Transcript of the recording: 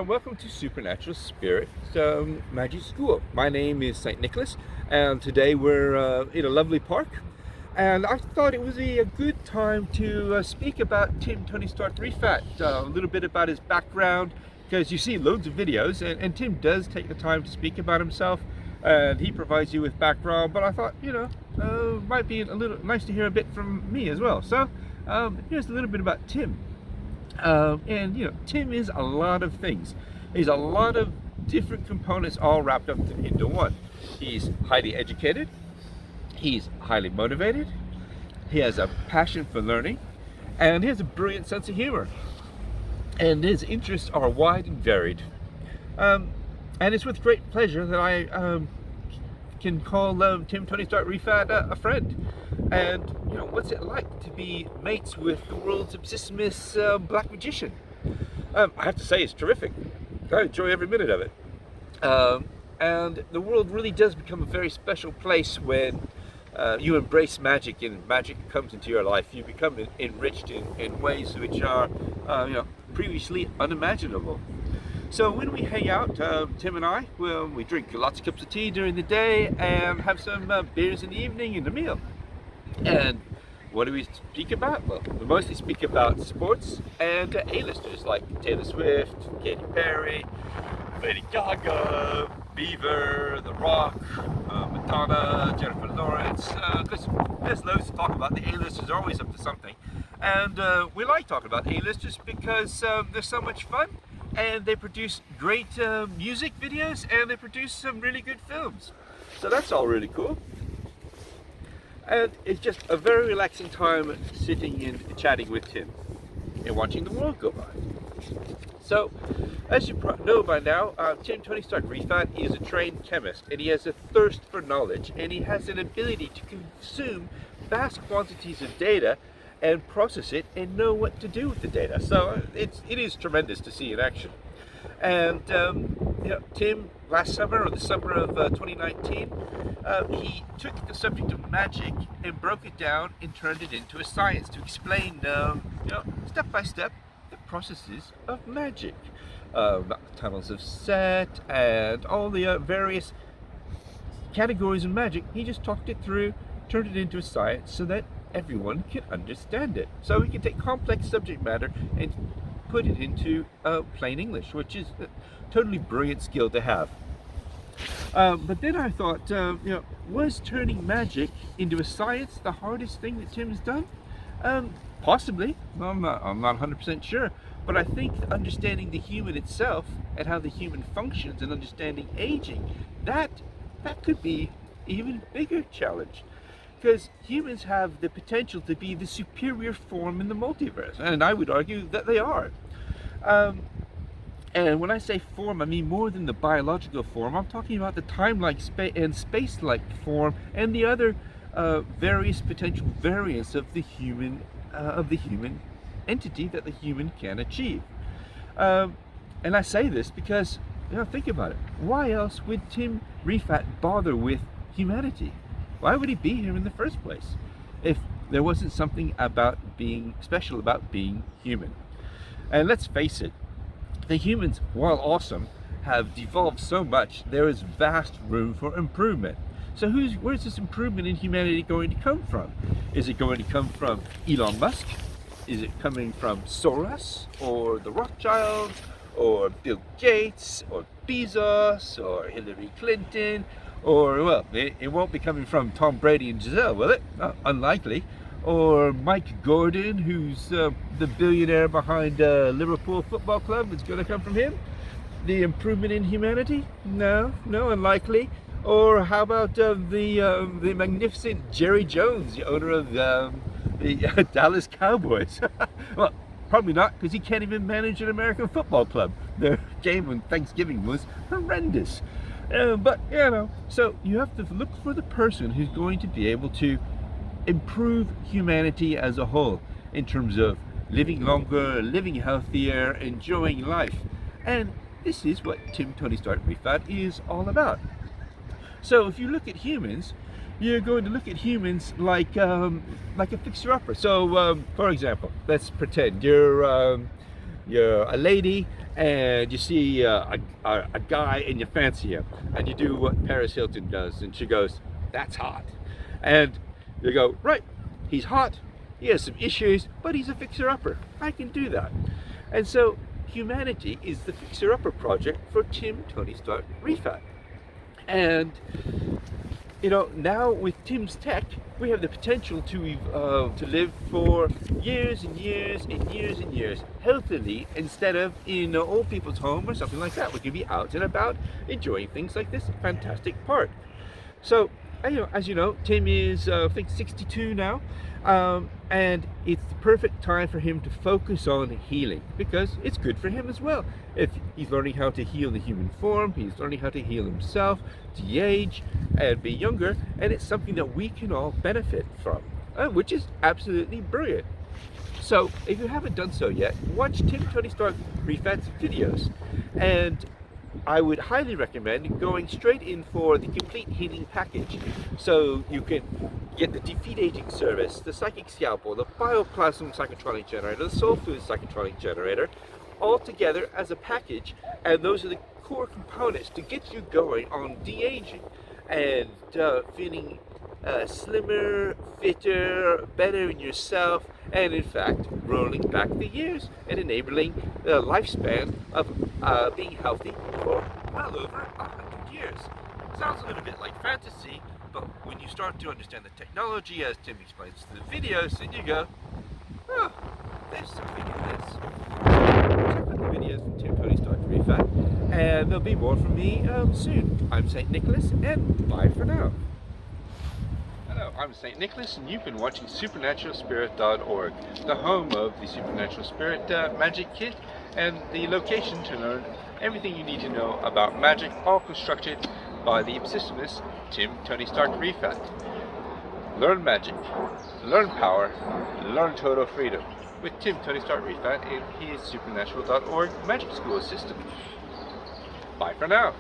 and welcome to Supernatural Spirit Magic School. My name is St. Nicholas, and today we're in a lovely park. And I thought it was a good time to speak about Tim Tony Stark Rifat, a little bit about his background, because you see loads of videos, and Tim does take the time to speak about himself, and he provides you with background. But I thought, might be a little nice to hear a bit from me as well. So here's a little bit about Tim. Tim is a lot of things. He's a lot of different components all wrapped up into one. He's highly educated. He's highly motivated. He has a passion for learning, and he has a brilliant sense of humor. And his interests are wide and varied. And it's with great pleasure that I can call Tim Tony Stark Rifat a friend. And what's it like to be mates with the world's obsessionist black magician? I have to say, it's terrific. I enjoy every minute of it. And the world really does become a very special place when you embrace magic and magic comes into your life. You become enriched in ways which are previously unimaginable. So when we hang out, Tim and I, we drink lots of cups of tea during the day and have some beers in the evening and a meal. And what do we speak about? Well, we mostly speak about sports and A-listers like Taylor Swift, Katy Perry, Lady Gaga, Beaver, The Rock, Madonna, Jennifer Lawrence. Because there's loads to talk about. The A-listers are always up to something. And we like talking about A-listers because they're so much fun, and they produce great music videos, and they produce some really good films. So that's all really cool. And it's just a very relaxing time sitting and chatting with Tim and watching the world go by. So, as you know by now, Tim Tony Stark Rifat is a trained chemist, and he has a thirst for knowledge, and he has an ability to consume vast quantities of data and process it and know what to do with the data. So it is tremendous to see in action. And Tim, last summer, or the summer of 2019, he took the subject of magic and broke it down and turned it into a science to explain, step by step, the processes of magic, tunnels of Set, and all the various categories of magic. He just talked it through, turned it into a science so that everyone can understand it. So we can take complex subject matter and put it into plain English, which is a totally brilliant skill to have. But then I thought, was turning magic into a science the hardest thing that Tim has done? Possibly. I'm not 100% sure. But I think understanding the human itself and how the human functions and understanding aging, that could be even bigger challenge. Because humans have the potential to be the superior form in the multiverse, and I would argue that they are. And when I say form, I mean more than the biological form. I'm talking about the time-like and space-like form, and the other various potential variants of the human entity that the human can achieve. And I say this because, think about it. Why else would Tim Rifat bother with humanity? Why would he be here in the first place if there wasn't something about being special about being human? And let's face it, the humans, while awesome, have devolved so much, there is vast room for improvement. So where's this improvement in humanity going to come from? Is it going to come from Elon Musk? Is it coming from Soros, or the Rothschilds, or Bill Gates, or Bezos, or Hillary Clinton? Or, well, it won't be coming from Tom Brady and Giselle, will it? Unlikely. Or Mike Gordon, who's the billionaire behind Liverpool Football Club. It's going to come from him. The improvement in humanity? No, unlikely. Or how about the magnificent Jerry Jones, the owner of the Dallas Cowboys? Well, probably not, because he can't even manage an American football club. Their game on Thanksgiving was horrendous. But so you have to look for the person who's going to be able to improve humanity as a whole in terms of living longer, living healthier, enjoying life. And this is what Tim Tony Stark Rifat is all about. So if you look at humans, you're going to look at humans like a fixer-upper. So for example, let's pretend you're you're a lady and you see a guy and you fancy him, and you do what Paris Hilton does, and she goes, "That's hot," and you go, "Right, he's hot. He has some issues, but he's a fixer-upper. I can do that." And so humanity is the fixer-upper project for Tim Tony Stark Rifat. And you know, now with Tim's tech, we have the potential to live for years and years and years and years healthily, instead of in an old people's home or something like that. We can be out and about enjoying things like this fantastic park. So, you know, as you know, Tim is I think 62 now, and it's the perfect time for him to focus on healing, because it's good for him as well. If he's learning how to heal the human form, he's learning how to heal himself, de-age and be younger, and it's something that we can all benefit from, which is absolutely brilliant. So if you haven't done so yet, watch Tim Tony Stark Rifat's videos, and I would highly recommend going straight in for the complete healing package. So you can get the defeat aging service, the psychic scalpel, the bioplasm psychotronic generator, the soul food psychotronic generator, all together as a package. And those are the core components to get you going on de-aging and feeling slimmer, fitter, better in yourself, and in fact rolling back the years and enabling the lifespan of being healthy for well over 100 years. Sounds a little bit like fantasy, but when you start to understand the technology, as Tim explains to the videos, then you go, oh, there's something in this. Check out the videos from Tim Tony Stark Rifat, and there'll be more from me soon. I'm St. Nicholas, and bye for now. Hello, I'm St. Nicholas, and you've been watching SupernaturalSpirit.org, the home of the Supernatural Spirit Magic Kit, and the location to learn everything you need to know about magic, all constructed by the obsessionist Tim Tony Stark Rifat. Learn magic, learn power, learn total freedom with Tim Tony Stark Rifat and his Supernatural.org magic school system. Bye for now.